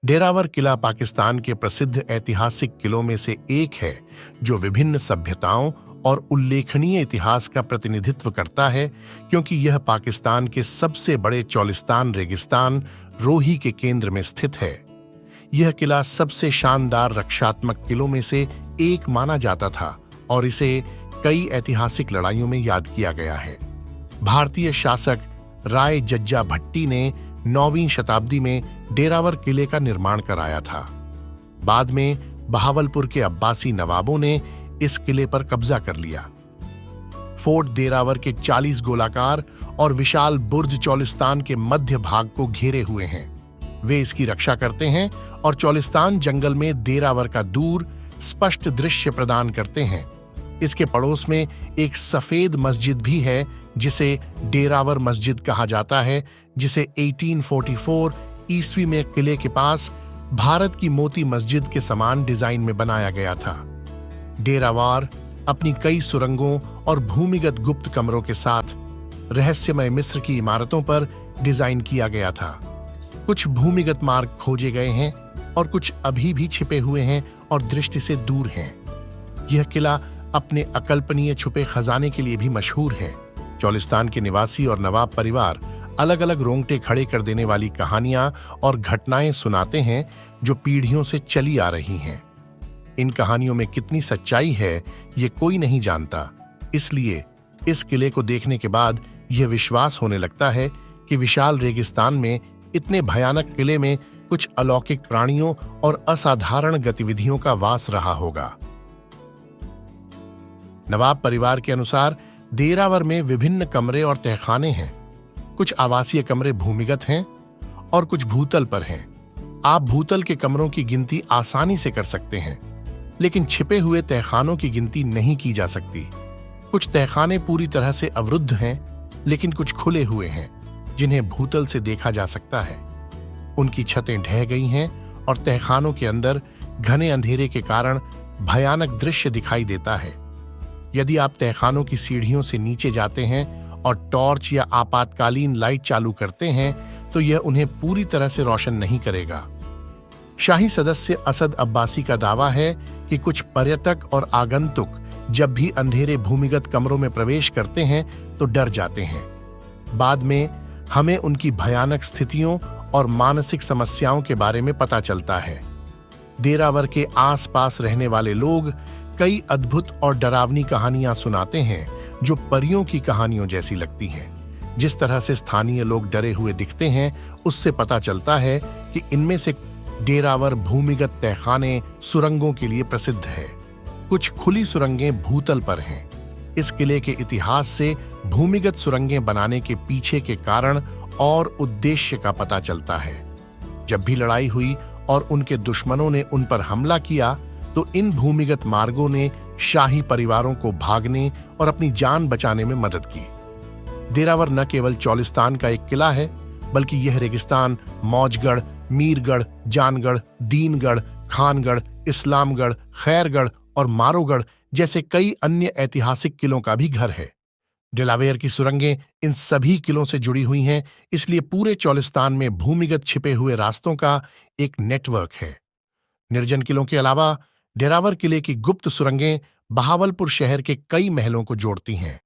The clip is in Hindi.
डेरावर किला पाकिस्तान के प्रसिद्ध ऐतिहासिक किलों में से एक है जो विभिन्न सभ्यताओं और उल्लेखनीय इतिहास का प्रतिनिधित्व करता है, क्योंकि यह पाकिस्तान के सबसे बड़े चौलिस्तान रेगिस्तान रोही के केंद्र में स्थित है। यह किला सबसे शानदार रक्षात्मक किलों में से एक माना जाता था और इसे कई ऐतिहासिक लड़ाइयों में याद किया गया है। भारतीय शासक राय जज्जा भट्टी ने 9वीं शताब्दी में डेरावर किले का निर्माण कराया था। बाद में बहावलपुर के अब्बासी नवाबों ने इस किले पर कब्जा कर लिया। फोर्ट डेरावर के 40 गोलाकार और विशाल बुर्ज चौलिस्तान के मध्य भाग को घेरे हुए हैं। वे इसकी रक्षा करते हैं और चौलिस्तान जंगल में डेरावर का दूर स्पष्ट दृश्य प्रदान करते हैं। इसके पड़ोस में एक सफेद मस्जिद भी है जिसे डेरावर मस्जिद कहा जाता है, जिसे 1844 ईस्वी में किले के पास भारत की मोती मस्जिद के समान डिजाइन में बनाया गया था। डेरावर अपनी कई सुरंगों और भूमिगत गुप्त कमरों के साथ रहस्यमय मिस्र की इमारतों पर डिजाइन किया गया था। कुछ भूमिगत मार्ग खोजे गए हैं और कुछ अभी भी छिपे हुए हैं और दृष्टि से दूर हैं। यह किला अपने अकल्पनीय छुपे खजाने के लिए भी मशहूर है। चौलिस्तान के निवासी और नवाब परिवार अलग अलग रोंगटे खड़े कर देने वाली कहानियां और घटनाएं सुनाते हैं जो पीढ़ियों से चली आ रही हैं। इन कहानियों में कितनी सच्चाई है ये कोई नहीं जानता, इसलिए इस किले को देखने के बाद यह विश्वास होने लगता है कि विशाल रेगिस्तान में इतने भयानक किले में कुछ अलौकिक प्राणियों और असाधारण गतिविधियों का वास रहा होगा। नवाब परिवार के अनुसार डेरावर में विभिन्न कमरे और तहखाने हैं। कुछ आवासीय कमरे भूमिगत हैं और कुछ भूतल पर हैं। आप भूतल के कमरों की गिनती आसानी से कर सकते हैं, लेकिन छिपे हुए तहखानों की गिनती नहीं की जा सकती। कुछ तहखाने पूरी तरह से अवरुद्ध हैं, लेकिन कुछ खुले हुए हैं जिन्हें भूतल से देखा जा सकता है। उनकी छतें ढह गई हैं और तहखानों के अंदर घने अंधेरे के कारण भयानक दृश्य दिखाई देता है। यदि आप तहखानों की सीढ़ियों से नीचे जाते हैं और टॉर्च या आपातकालीन लाइट चालू करते हैं तो यह उन्हें पूरी तरह से रोशन नहीं करेगा। शाही सदस्य असद अब्बासी का दावा है कि कुछ पर्यटक और आगंतुक जब भी अंधेरे भूमिगत कमरों में प्रवेश करते हैं तो डर जाते हैं। बाद में हमें उनकी भयानक स्थितियों और मानसिक समस्याओं के बारे में पता चलता है। डेरावर के आसपास रहने वाले लोग कई अद्भुत और डरावनी कहानियां सुनाते हैं जो परियों की कहानियों जैसी लगती हैं। जिस तरह से स्थानीय लोग डरे हुए दिखते हैं उससे पता चलता है कि इनमें से डेरावर भूमिगत तहखाने सुरंगों के लिए प्रसिद्ध है। कुछ खुली सुरंगें भूतल पर हैं। इस किले के इतिहास से भूमिगत सुरंगें बनाने के पीछे के कारण और उद्देश्य का पता चलता है। जब भी लड़ाई हुई और उनके दुश्मनों ने उन पर हमला किया तो इन भूमिगत मार्गों ने शाही परिवारों को भागने और अपनी जान बचाने में मदद की। डेरावर न केवल चौलिस्तान का एक किला है, बल्कि यह रेगिस्तान मौजगढ़, मीरगढ़, जानगढ़, दीनगढ़, खानगढ़, इस्लामगढ़, खैरगढ़ और मारोगढ़ जैसे कई अन्य ऐतिहासिक किलों का भी घर है। डेलावेयर की सुरंगें इन सभी किलों से जुड़ी हुई हैं, इसलिए पूरे चौलिस्तान में भूमिगत छिपे हुए रास्तों का एक नेटवर्क है। निर्जन किलों के अलावा डेरावर किले की गुप्त सुरंगें बहावलपुर शहर के कई महलों को जोड़ती हैं।